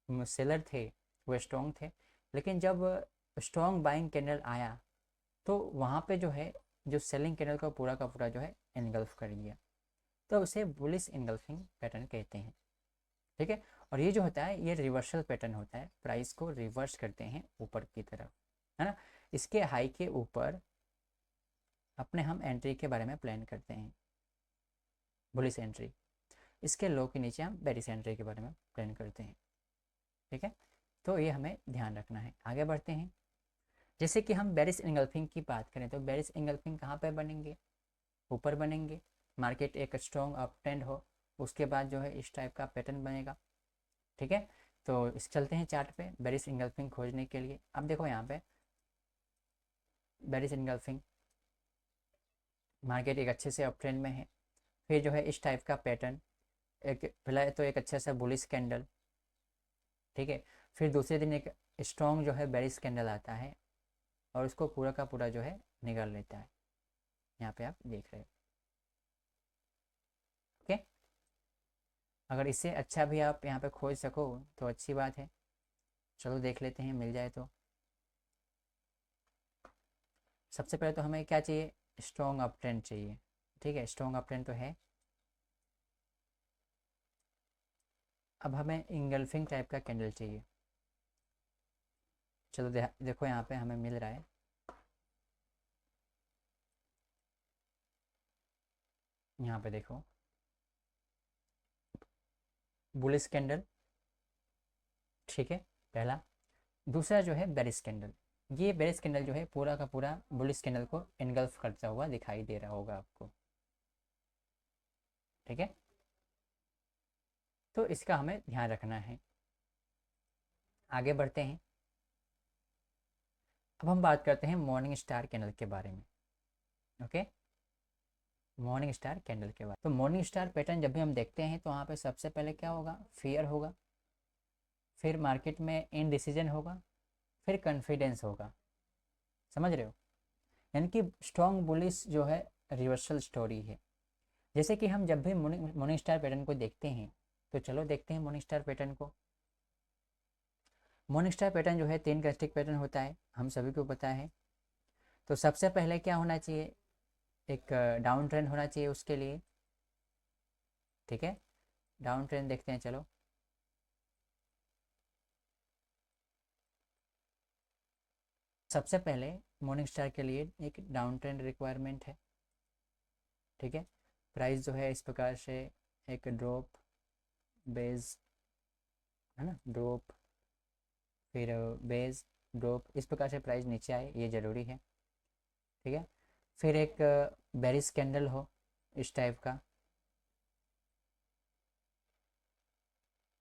सेलर थे वो स्ट्रॉन्ग थे, लेकिन जब स्ट्रॉन्ग बाइंग कैंडल आया तो वहाँ पे जो है जो सेलिंग कैंडल को पूरा का पूरा जो है एनगल्फ कर दिया, तो उसे बुलिश एनगल्फिंग पैटर्न कहते हैं। ठीक है, और ये जो होता है ये रिवर्सल पैटर्न होता है, प्राइस को रिवर्स करते हैं ऊपर की तरफ, है ना। इसके हाई के ऊपर अपने हम एंट्री के बारे में प्लान करते हैं, बुलिश एंट्री। इसके लो के नीचे हम बेरिश एंट्री के बारे में प्लान करते हैं। ठीक है, तो ये हमें ध्यान रखना है। आगे बढ़ते हैं। जैसे कि हम बेरिश एंगल्फिंग की बात करें तो बेरिश एंगल्फिंग कहाँ पे बनेंगे, ऊपर बनेंगे। मार्केट एक स्ट्रॉन्ग अप ट्रेंड हो, उसके बाद जो है इस टाइप का पैटर्न बनेगा। ठीक है, तो इस चलते हैं चार्ट पे बेरिश एंगल्फिंग खोजने के लिए। अब देखो यहाँ पे बेरिश एंगल्फिंग, मार्केट एक अच्छे से अप ट्रेंड में है, फिर जो है इस टाइप का पैटर्न, एक पहला तो एक अच्छा सा बुलिश कैंडल। ठीक है, फिर दूसरे दिन एक स्ट्रॉन्ग जो है बेरिश कैंडल आता है और उसको पूरा का पूरा जो है निगल लेता है। यहाँ पे आप देख रहे हो। ओके, अगर इससे अच्छा भी आप यहाँ पे खोज सको तो अच्छी बात है। चलो देख लेते हैं, मिल जाए तो। सबसे पहले तो हमें क्या चाहिए, स्ट्रॉन्ग अप ट्रेंड चाहिए। ठीक है, स्ट्रॉन्ग अप ट्रेंड तो है। अब हमें इंगल्फिंग टाइप का कैंडल चाहिए। चलो देखो यहाँ पे हमें मिल रहा है। यहाँ पे देखो बुलिश कैंडल। ठीक है, पहला। दूसरा जो है बेरिश कैंडल। ये बेरिश कैंडल जो है पूरा का पूरा बुलिश कैंडल को एनगल्फ करता हुआ दिखाई दे रहा होगा आपको। ठीक है, तो इसका हमें ध्यान रखना है। आगे बढ़ते हैं। अब हम बात करते हैं मॉर्निंग स्टार कैंडल के बारे में। ओके, मॉर्निंग स्टार कैंडल के बारे में। तो मॉर्निंग स्टार पैटर्न जब भी हम देखते हैं तो वहाँ पे सबसे पहले क्या होगा, फियर होगा, फिर मार्केट में इनडिसीजन होगा, फिर कॉन्फिडेंस होगा। समझ रहे हो, यानी कि स्ट्रॉन्ग बुलिश जो है रिवर्सल स्टोरी है। जैसे कि हम जब भी मॉर्निंग स्टार पैटर्न को देखते हैं, तो चलो देखते हैं मॉर्निंग स्टार पैटर्न को। मॉर्निंग स्टार पैटर्न जो है 3 का स्टिक पैटर्न होता है, हम सभी को पता है। तो सबसे पहले क्या होना चाहिए, एक डाउन ट्रेंड होना चाहिए उसके लिए। ठीक है, डाउन ट्रेंड देखते हैं चलो। सबसे पहले मॉर्निंग स्टार के लिए एक डाउन ट्रेंड रिक्वायरमेंट है। ठीक है, प्राइस जो है इस प्रकार से एक ड्रॉप बेस, है ना, ड्रॉप फिर बेस ड्रॉप, इस प्रकार से प्राइस नीचे आए, ये ज़रूरी है। ठीक है, फिर एक बेरिश कैंडल हो इस टाइप का।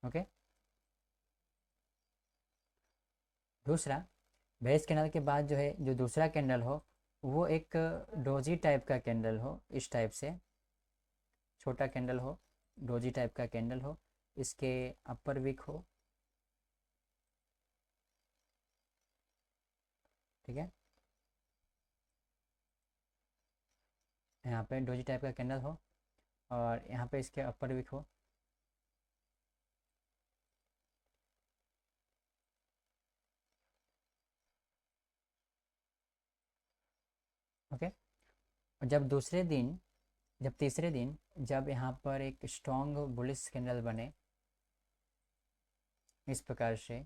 ओके, दूसरा बेरिश कैंडल के बाद जो है जो दूसरा कैंडल हो वो एक डोजी टाइप का कैंडल हो, इस टाइप से छोटा कैंडल हो, डोजी टाइप का कैंडल हो, इसके अपर विक हो। ठीक है, यहाँ पे डोजी टाइप का कैंडल हो और यहाँ पे इसके अपर विक हो। ओके, और जब तीसरे दिन जब यहाँ पर एक स्ट्रॉन्ग बुलिश कैंडल बने इस प्रकार से,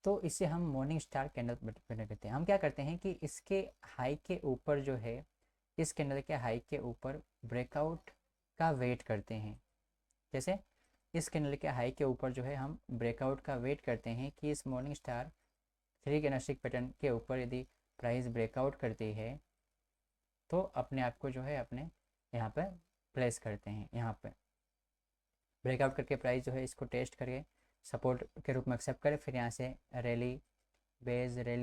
तो इसे हम मॉर्निंग स्टार कैंडल बना कहते हैं। हम क्या करते हैं कि इसके हाई के ऊपर जो है, इस कैंडल के हाई के ऊपर ब्रेकआउट का वेट करते हैं। जैसे इस कैंडल के हाई के ऊपर जो है हम ब्रेकआउट का वेट करते हैं कि इस मॉर्निंग स्टार 3 कैंडलस्टिक पैटर्न के ऊपर यदि प्राइस ब्रेकआउट करती है तो अपने आप को जो है अपने यहाँ पर प्लेस करते हैं यहाँ पे। ब्रेकआउट करके प्राइस जो है इसको टेस्ट करके सपोर्ट के रूप में एक्सेप्ट करे, फिर यहाँ से रैली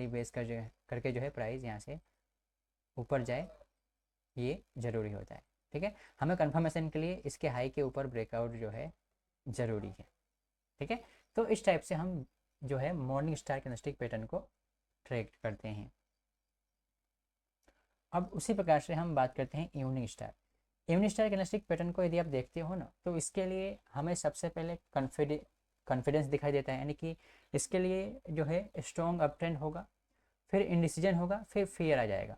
बेस कर जो है करके जो है प्राइस यहाँ से ऊपर जाए, ये ज़रूरी होता है। ठीक है, हमें कंफर्मेशन के लिए इसके हाई के ऊपर ब्रेकआउट जो है ज़रूरी है। ठीक है, तो इस टाइप से हम जो है मॉर्निंग स्टार कैंडलस्टिक पैटर्न को ट्रैक करते हैं। अब उसी प्रकार से हम बात करते हैं evening star. Evening star candlestick pattern को यदि आप देखते हो ना, तो इसके लिए हमें सबसे पहले कॉन्फिडेंस दिखाई देता है, यानी कि इसके लिए जो है स्ट्रॉन्ग अप ट्रेंड होगा, फिर इंडिसीजन होगा, फिर फियर आ जाएगा।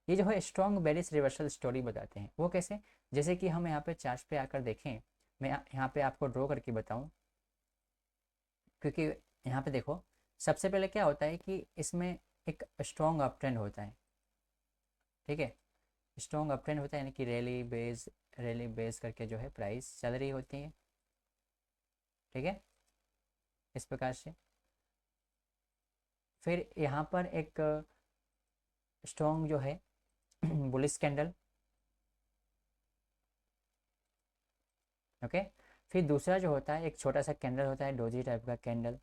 ये जो है स्ट्रॉन्ग बेरिश रिवर्सल स्टोरी बताते हैं। वो कैसे? जैसे कि हम यहाँ पे चार्ट पे आकर देखें, मैं यहाँ पे आपको ड्रॉ करके बताऊँ, क्योंकि यहाँ पे देखो सबसे पहले क्या होता है कि इसमें एक स्ट्रॉन्ग अप ट्रेंड होता है। ठीक है, स्ट्रॉन्ग अप ट्रेंड होता है, यानी कि रैली बेस करके जो है प्राइस चल रही होती है। ठीक है, इस प्रकार से फिर यहाँ पर एक स्ट्रॉन्ग जो है बुलिश कैंडल। ओके, फिर दूसरा जो होता है एक छोटा सा कैंडल होता है, डोजी टाइप का कैंडल।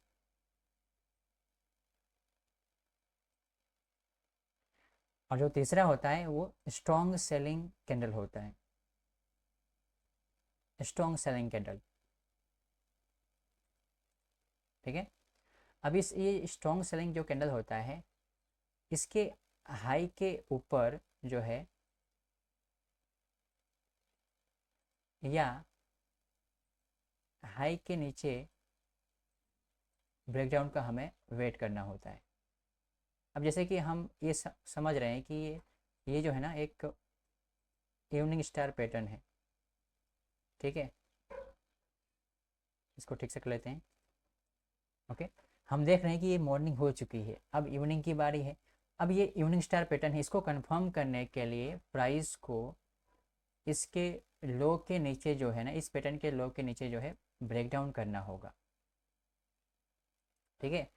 और जो तीसरा होता है वो स्ट्रॉन्ग सेलिंग कैंडल होता है, स्ट्रॉन्ग सेलिंग कैंडल। ठीक है, अब इस ये स्ट्रॉन्ग सेलिंग जो कैंडल होता है, इसके हाई के ऊपर जो है या हाई के नीचे ब्रेकडाउन का हमें वेट करना होता है। अब जैसे कि हम ये समझ रहे हैं कि ये जो है ना एक इवनिंग स्टार पैटर्न है। ठीक है, इसको ठीक से कर लेते हैं। ओके, हम देख रहे हैं कि ये मॉर्निंग हो चुकी है, अब इवनिंग की बारी है। अब ये इवनिंग स्टार पैटर्न है, इसको कंफर्म करने के लिए प्राइस को इसके लो के नीचे जो है ना, इस पैटर्न के लो के नीचे जो है ब्रेकडाउन करना होगा। ठीक है,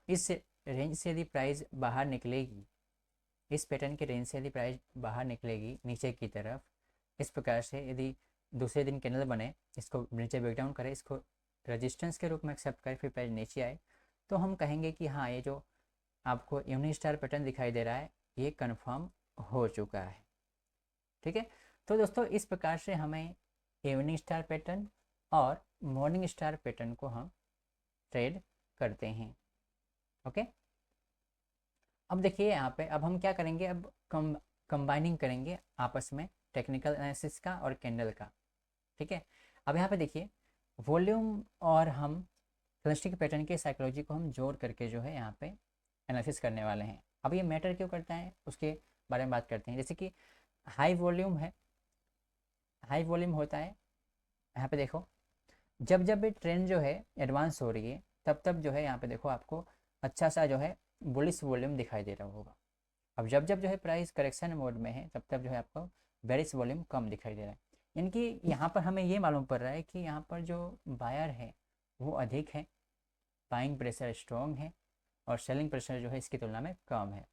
इस रेंज से यदि प्राइस बाहर निकलेगी, इस पैटर्न के रेंज से यदि प्राइस बाहर निकलेगी नीचे की तरफ, इस प्रकार से यदि दूसरे दिन कैंडल बने, इसको नीचे ब्रेकडाउन करे, इसको रेजिस्टेंस के रूप में एक्सेप्ट करे, फिर प्राइस नीचे आए, तो हम कहेंगे कि हाँ, ये जो आपको इवनिंग स्टार पैटर्न दिखाई दे रहा है ये कंफर्म हो चुका है। ठीक है, तो दोस्तों इस प्रकार से हमें इवनिंग स्टार पैटर्न और मॉर्निंग स्टार पैटर्न को हम ट्रेड करते हैं। ओके, अब देखिए यहाँ पे अब हम क्या करेंगे, अब कंबाइनिंग करेंगे आपस में टेक्निकल एनालिसिस का और कैंडल का। ठीक है, अब यहाँ पे देखिए वॉल्यूम और हम कैंडलस्टिक पैटर्न के साइकोलॉजी को हम जोड़ करके जो है यहाँ पे एनालिसिस करने वाले हैं। अब ये मैटर क्यों करता है उसके बारे में बात करते हैं। जैसे कि हाई वॉल्यूम है, हाई वॉल्यूम होता है, यहाँ पे देखो जब जब ये ट्रेंड जो है एडवांस हो रही है, तब तब जो है यहाँ पे देखो आपको अच्छा सा जो है बुलिश वॉल्यूम दिखाई दे रहा होगा। अब जब जब जो है प्राइस करेक्शन मोड में है, तब तब जो है आपको बेरिश वॉल्यूम कम दिखाई दे रहा है। यानी कि यहाँ पर हमें ये मालूम पड़ रहा है कि यहाँ पर जो बायर है वो अधिक है, बाइंग प्रेशर स्ट्रॉन्ग है, और सेलिंग प्रेशर जो है इसकी तुलना में कम है।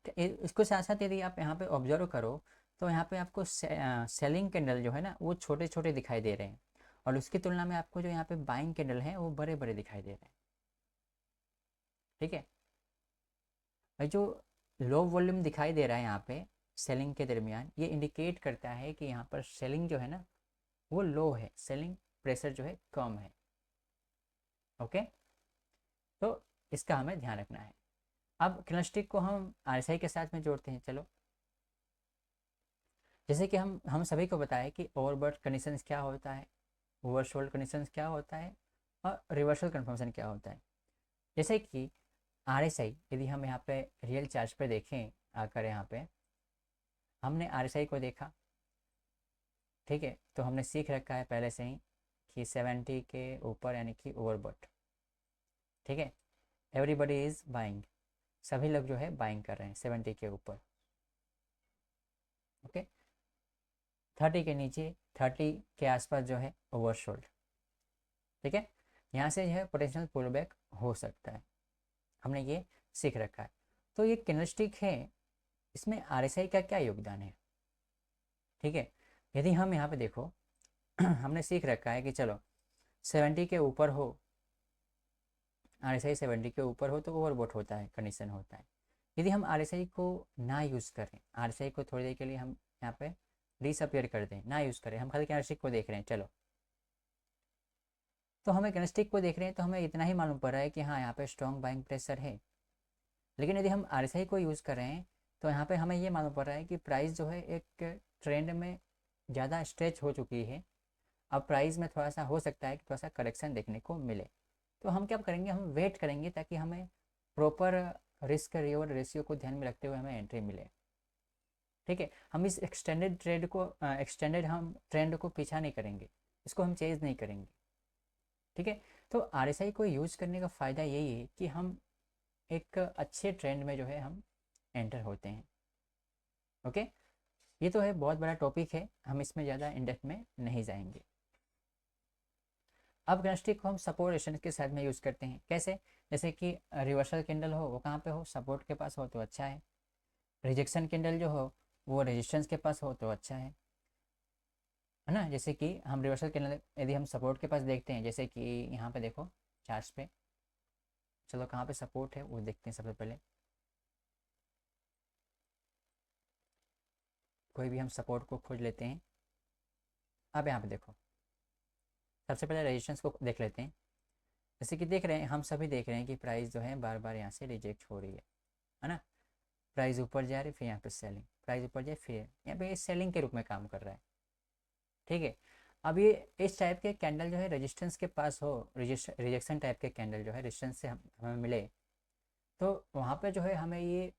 तो इसको साथ साथ यदि आप यहाँ पे ऑब्जर्व करो, तो यहाँ पे आपको सेलिंग कैंडल जो है ना वो छोटे छोटे दिखाई दे रहे हैं, और उसकी तुलना में आपको जो यहाँ पे बाइंग कैंडल है वो बड़े बड़े दिखाई दे रहे हैं। ठीक है, और जो लो वॉल्यूम दिखाई दे रहा है यहाँ पे सेलिंग के दरमियान, ये इंडिकेट करता है कि यहाँ पर सेलिंग जो है ना वो लो है, सेलिंग प्रेशर जो है कम है। ओके, तो इसका हमें ध्यान रखना है। अब कैंडलस्टिक को हम आरएसआई के साथ में जोड़ते हैं। चलो, जैसे कि हम सभी को बताया कि ओवरबॉट कंडीशंस क्या होता है, ओवरसोल्ड कंडीशंस क्या होता है, और रिवर्सल कन्फर्मेशन क्या होता है। जैसे कि आरएसआई यदि हम यहाँ पे रियल चार्ज पे देखें आकर, यहाँ पे हमने आरएसआई को देखा। ठीक है, तो हमने सीख रखा है पहले से ही कि 70 के ऊपर यानी कि ओवरबॉट। ठीक है, एवरीबडी इज बाइंग, सभी लोग जो है बाइंग कर रहे हैं 70 के ऊपर। ओके, 30 के नीचे, 30 के आसपास जो है ओवरसोल्ड। ठीक है, यहाँ से जो है पोटेंशियल पुल बैक हो सकता है, हमने ये सीख रखा है। तो ये कैंडलस्टिक है, इसमें आरएसआई का क्या योगदान है। ठीक है, यदि हम यहाँ पे देखो हमने सीख रखा है कि चलो 70 के ऊपर हो, RSI 70 के ऊपर हो तो ओवरबॉट होता है, कंडीशन होता है। यदि हम RSI को ना यूज़ करें, RSI को थोड़ी देर के लिए हम यहाँ पे डिसअपियर कर दें, ना यूज़ करें, हम खाली कैंडलस्टिक को देख रहे हैं, चलो तो हमें कैंडलस्टिक को देख रहे हैं तो हमें इतना ही मालूम पड़ रहा है कि हाँ यहाँ पे स्ट्रॉन्ग बाइंग प्रेशर है। लेकिन यदि हम RSI को यूज़ कर रहे हैं तो यहाँ पे हमें ये मालूम पड़ रहा है कि प्राइस जो है एक ट्रेंड में ज़्यादा स्ट्रेच हो चुकी है। अब प्राइस में थोड़ा सा हो सकता है कि थोड़ा सा करेक्शन देखने को मिले, तो हम क्या करेंगे, हम वेट करेंगे ताकि हमें प्रॉपर रिस्क रिवॉर्ड रेशियो को ध्यान में रखते हुए हमें एंट्री मिले। ठीक है, हम इस एक्सटेंडेड हम ट्रेंड को पीछा नहीं करेंगे, इसको हम चेज नहीं करेंगे। ठीक है, तो RSI को यूज़ करने का फ़ायदा यही है कि हम एक अच्छे ट्रेंड में जो है हम एंटर होते हैं। ओके, ये तो है बहुत बड़ा टॉपिक है, हम इसमें ज़्यादा इन डेप्थ में नहीं जाएंगे। अब कैंडलस्टिक को हम सपोर्ट रेजिस्टेंस के साथ में यूज़ करते हैं, कैसे, जैसे कि रिवर्सल कैंडल हो वो कहाँ पे हो, सपोर्ट के पास हो तो अच्छा है। रिजेक्शन कैंडल जो हो वो रेजिस्टेंस के पास हो तो अच्छा है ना। जैसे कि हम रिवर्सल कैंडल यदि हम सपोर्ट के पास देखते हैं, जैसे कि यहाँ पे देखो चार्ट पे, चलो कहाँ पे सपोर्ट है वो देखते हैं सबसे पहले। कोई भी हम सपोर्ट को खोज लेते हैं। अब यहाँ पे देखो सबसे पहले रेजिस्टेंस को देख लेते हैं। जैसे कि देख रहे हैं, हम सभी देख रहे हैं कि प्राइस जो है बार बार यहाँ से रिजेक्ट हो रही है ना। प्राइस ऊपर जा रही है, फिर यहाँ पे सेलिंग, प्राइस ऊपर जाए फिर यहाँ पे सेलिंग के रूप में काम कर रहा है। ठीक है, अब ये इस टाइप के कैंडल जो है रेजिस्टेंस के पास हो, रिजेक्शन टाइप के कैंडल जो है रेजिस्टेंस से हमें मिले, तो वहाँ पे जो है हमें ये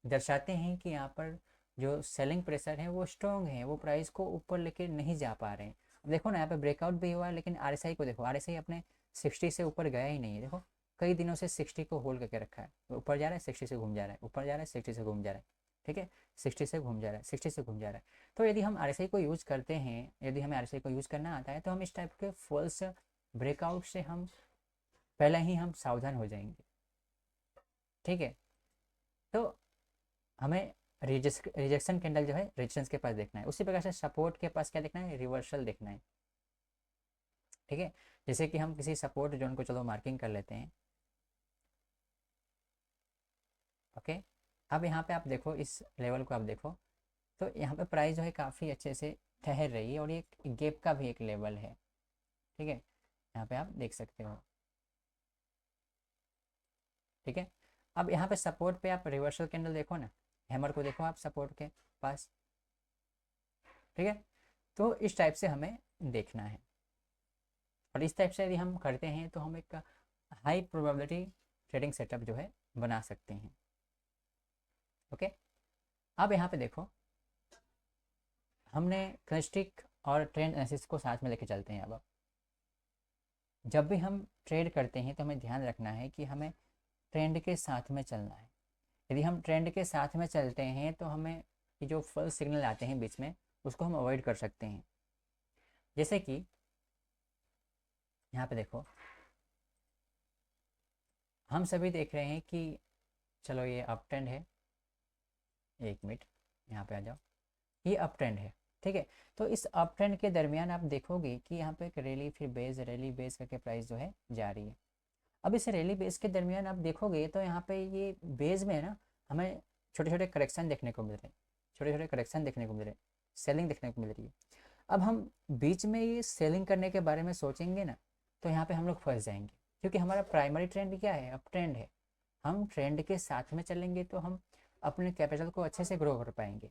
दर्शाते हैं कि यहाँ पर जो सेलिंग प्रेशर है वो स्ट्रॉन्ग है, वो प्राइस को ऊपर लेके नहीं जा पा रहे हैं। अब देखो ना यहाँ पे ब्रेकआउट भी हुआ है, लेकिन RSI को देखो, RSI अपने 60 से ऊपर गया ही नहीं है। देखो कई दिनों से 60 को होल्ड करके रखा है, ऊपर जा रहा है 60 से घूम जा रहा है, ऊपर जा रहा है 60 से घूम जा रहा है। ठीक है, 60 से घूम जा रहा है, 60 से घूम जा रहा है। तो यदि हम RSI को यूज़ करते हैं, यदि हमें RSI को यूज़ करना आता है तो हम इस टाइप के फॉल्स ब्रेकआउट से हम पहले ही हम सावधान हो जाएंगे। ठीक है, तो हमें रिजेक्शन कैंडल जो है रेजिस्टेंस के पास देखना है, उसी प्रकार से सपोर्ट के पास क्या देखना है, रिवर्सल देखना है। ठीक है, जैसे कि हम किसी सपोर्ट जोन को चलो मार्किंग कर लेते हैं। ओके, अब यहाँ पे आप देखो, इस लेवल को आप देखो, तो यहाँ पे प्राइस जो है काफ़ी अच्छे से ठहर रही है और ये गैप का भी एक लेवल है। ठीक है, यहाँ पे आप देख सकते हो। ठीक है, अब यहाँ पे सपोर्ट पे आप रिवर्सल कैंडल देखो ना, हैमर को देखो आप सपोर्ट के पास। ठीक है, तो इस टाइप से हमें देखना है, और इस टाइप से यदि हम करते हैं तो हम एक हाई प्रोबेबिलिटी ट्रेडिंग सेटअप जो है बना सकते हैं। ओके, अब यहाँ पे देखो, हमने कैंडलस्टिक और ट्रेंड एनालिसिस को साथ में लेके चलते हैं। अब जब भी हम ट्रेड करते हैं तो हमें ध्यान रखना है कि हमें ट्रेंड के साथ में चलना है। यदि हम ट्रेंड के साथ में चलते हैं तो हमें ये जो फॉल्स सिग्नल आते हैं बीच में, उसको हम अवॉइड कर सकते हैं। जैसे कि यहाँ पे देखो, हम सभी देख रहे हैं कि चलो ये अप ट्रेंड है, एक मिनट यहाँ पे आ जाओ, ये अप ट्रेंड है। ठीक है, तो इस अप ट्रेंड के दरमियान आप देखोगे कि यहाँ पे एक रैली फिर बेस, रैली बेस करके प्राइस जो है जा रही है। अब इस रैली बेस के दरमियान आप देखोगे तो यहाँ पे ये बेस में ना हमें छोटे छोटे करेक्शन देखने को मिल रहे हैं, छोटे छोटे करेक्शन देखने को मिल रहे हैं, सेलिंग देखने को मिल रही है। अब हम बीच में ये सेलिंग करने के बारे में सोचेंगे ना, तो यहाँ पे हम लोग फंस जाएंगे, क्योंकि हमारा प्राइमरी ट्रेंड क्या है, अप ट्रेंड है। हम ट्रेंड के साथ में चलेंगे तो हम अपने कैपिटल को अच्छे से ग्रो कर पाएंगे।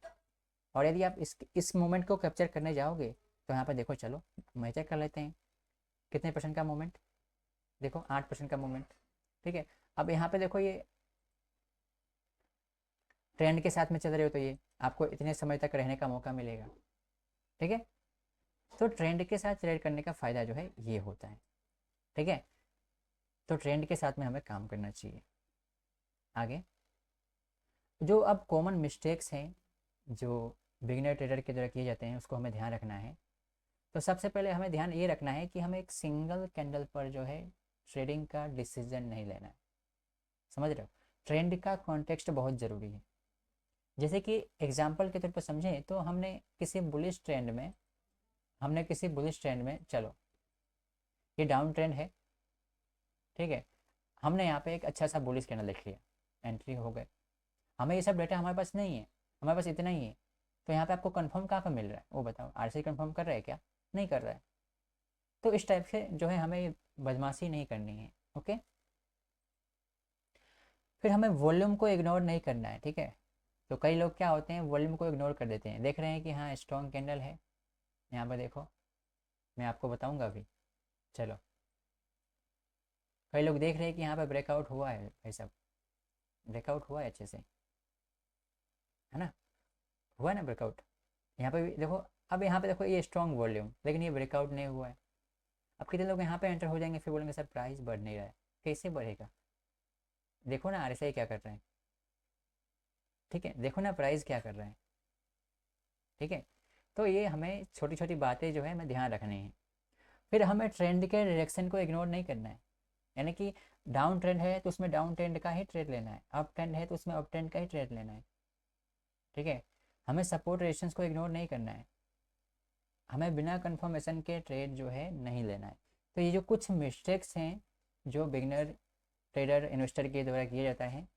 और यदि आप इस मोमेंट को कैप्चर करने जाओगे तो यहाँ पर देखो, चलो मैं चेक कर लेते हैं कितने परसेंट का मोमेंट, देखो 8% का मोमेंट। ठीक है, अब यहाँ पे देखो, ये ट्रेंड के साथ में चल रहे हो तो ये आपको इतने समय तक रहने का मौका मिलेगा। ठीक है, तो ट्रेंड के साथ ट्रेड करने का फ़ायदा जो है ये होता है। ठीक है, तो ट्रेंड के साथ में हमें काम करना चाहिए। आगे जो अब कॉमन मिस्टेक्स हैं जो बिगिनर ट्रेडर के द्वारा किए जाते हैं, उसको हमें ध्यान रखना है। तो सबसे पहले हमें ध्यान ये रखना है कि हमें एक सिंगल कैंडल पर जो है ट्रेडिंग का डिसीजन नहीं लेना है। समझ रहे हो, ट्रेंड का कॉन्टेक्स्ट बहुत ज़रूरी है। जैसे कि एग्जाम्पल के तौर पर समझें तो हमने किसी बुलिश ट्रेंड में हमने किसी बुलिश ट्रेंड में, चलो ये डाउन ट्रेंड है, ठीक है, हमने यहाँ पे एक अच्छा सा बुलिश कैंडल देख लिया, एंट्री हो गए, हमें ये सब डेटा हमारे पास नहीं है, हमारे पास इतना ही है। तो यहाँ पे आपको कंफर्म कहाँ पर मिल रहा है वो बताओ, आरसीआई कंफर्म कर रहा है क्या? नहीं कर रहा है। तो इस टाइप से जो है हमें बदमाशी नहीं करनी है। ओके, फिर हमें वॉल्यूम को इग्नोर नहीं करना है, ठीक है। तो कई लोग क्या होते हैं, वॉल्यूम को इग्नोर कर देते हैं, देख रहे हैं कि हाँ स्ट्रॉन्ग कैंडल है, यहाँ पर देखो, मैं आपको बताऊंगा अभी। चलो, कई लोग देख रहे हैं कि यहाँ पर ब्रेकआउट हुआ है, भाई साहब ब्रेकआउट हुआ है अच्छे से, है ना, हुआ है ना ब्रेकआउट, यहाँ पे भी देखो। अब यहाँ पे देखो ये स्ट्रॉन्ग वॉल्यूम, लेकिन ये ब्रेकआउट नहीं हुआ है। अब कितने लोग यहाँ पे एंटर हो जाएंगे, फिर बोलेंगे सर प्राइस बढ़ नहीं रहा है, कैसे बढ़ेगा? देखो ना आरएसआई क्या कर रहे हैं, ठीक है, देखो ना प्राइस क्या कर रहे हैं, ठीक है। तो ये हमें छोटी छोटी बातें जो है हमें ध्यान रखनी है। फिर हमें ट्रेंड के डायरेक्शन को इग्नोर नहीं करना है, यानी कि डाउन ट्रेंड है तो उसमें डाउन ट्रेंड का ही ट्रेड लेना है, अप ट्रेंड है तो उसमें अप ट्रेंड का ही ट्रेड लेना है, ठीक है। हमें सपोर्ट रेजिस्टेंस को इग्नोर नहीं करना है, हमें बिना कंफर्मेशन के ट्रेड जो है नहीं लेना है। तो ये जो कुछ मिस्टेक्स हैं जो बिगनर ट्रेडर इन्वेस्टर के द्वारा किया जाता है,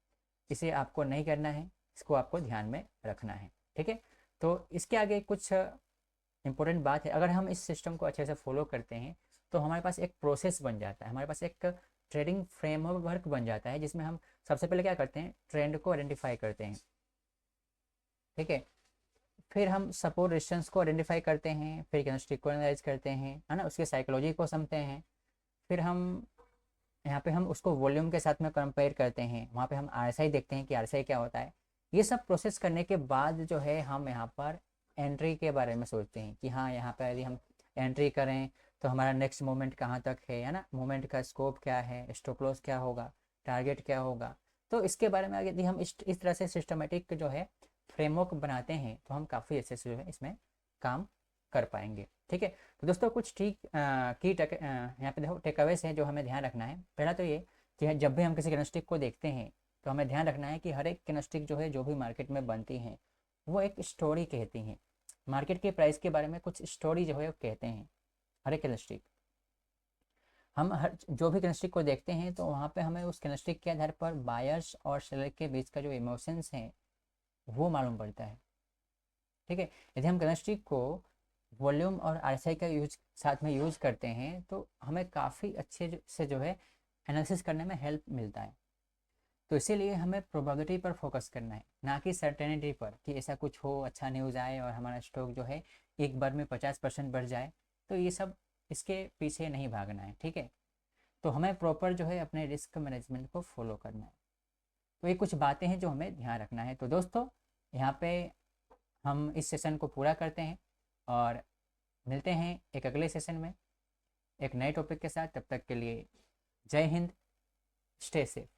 इसे आपको नहीं करना है, इसको आपको ध्यान में रखना है, ठीक है। तो इसके आगे कुछ इंपॉर्टेंट बात है, अगर हम इस सिस्टम को अच्छे से फॉलो करते हैं तो हमारे पास एक प्रोसेस बन जाता है, हमारे पास एक ट्रेडिंग फ्रेमवर्क बन जाता है, जिसमें हम सबसे पहले क्या करते हैं, ट्रेंड को आइडेंटिफाई करते हैं, ठीक है। फिर हम सपोर्ट रेजिस्टेंस को आइडेंटिफाई करते हैं, फिर कैंडलस्टिक को एनालाइज करते हैं, है ना, उसके साइकोलॉजी को समझते हैं। फिर हम यहाँ पे हम उसको वॉल्यूम के साथ में कंपेयर करते हैं, वहाँ पे हम आरएसआई देखते हैं कि आरएसआई क्या होता है। ये सब प्रोसेस करने के बाद जो है हम यहाँ पर एंट्री के बारे में सोचते हैं कि हाँ यहाँ पर यदि हम एंट्री करें तो हमारा नेक्स्ट मोमेंट कहाँ तक है ना, मोमेंट का स्कोप क्या है, स्टॉप लॉस क्या होगा, टारगेट क्या होगा। तो इसके बारे में यदि हम इस तरह से सिस्टमेटिक जो है फ्रेमवर्क बनाते हैं तो हम काफ़ी अच्छे से जो है इसमें काम कर पाएंगे, ठीक है। तो दोस्तों कुछ ठीक की यहाँ पे देखो टेकअवेज है जो हमें ध्यान रखना है। पहला तो ये कि जब भी हम किसी कैंडलस्टिक को देखते हैं तो हमें ध्यान रखना है कि हर एक कैंडलस्टिक जो है, जो भी मार्केट में बनती हैं, वो एक स्टोरी कहती हैं, मार्केट के प्राइस के बारे में कुछ स्टोरी जो है वो कहते हैं हर एक कैंडलस्टिक। हम हर जो भी कैंडलस्टिक को देखते हैं तो वहाँ पे हमें उस कैंडलस्टिक के आधार पर बायर्स और सेलर के बीच का जो इमोशंस हैं वो मालूम पड़ता है, ठीक है। यदि हम कैंडलस्टिक को वॉल्यूम और आरएसआई का यूज साथ में यूज करते हैं तो हमें काफ़ी अच्छे से जो है एनालिसिस करने में हेल्प मिलता है। तो इसीलिए हमें प्रोबेबिलिटी पर फोकस करना है, ना कि सर्टेनिटी पर कि ऐसा कुछ हो, अच्छा न्यूज़ आए और हमारा स्टॉक जो है एक बार में 50% बढ़ जाए। तो ये सब इसके पीछे नहीं भागना है, ठीक है। तो हमें प्रॉपर जो है अपने रिस्क मैनेजमेंट को फॉलो करना है। तो ये कुछ बातें हैं जो हमें ध्यान रखना है। तो दोस्तों यहाँ पे हम इस सेशन को पूरा करते हैं और मिलते हैं एक अगले सेशन में एक नए टॉपिक के साथ। तब तक के लिए जय हिंद, स्टे सेफ।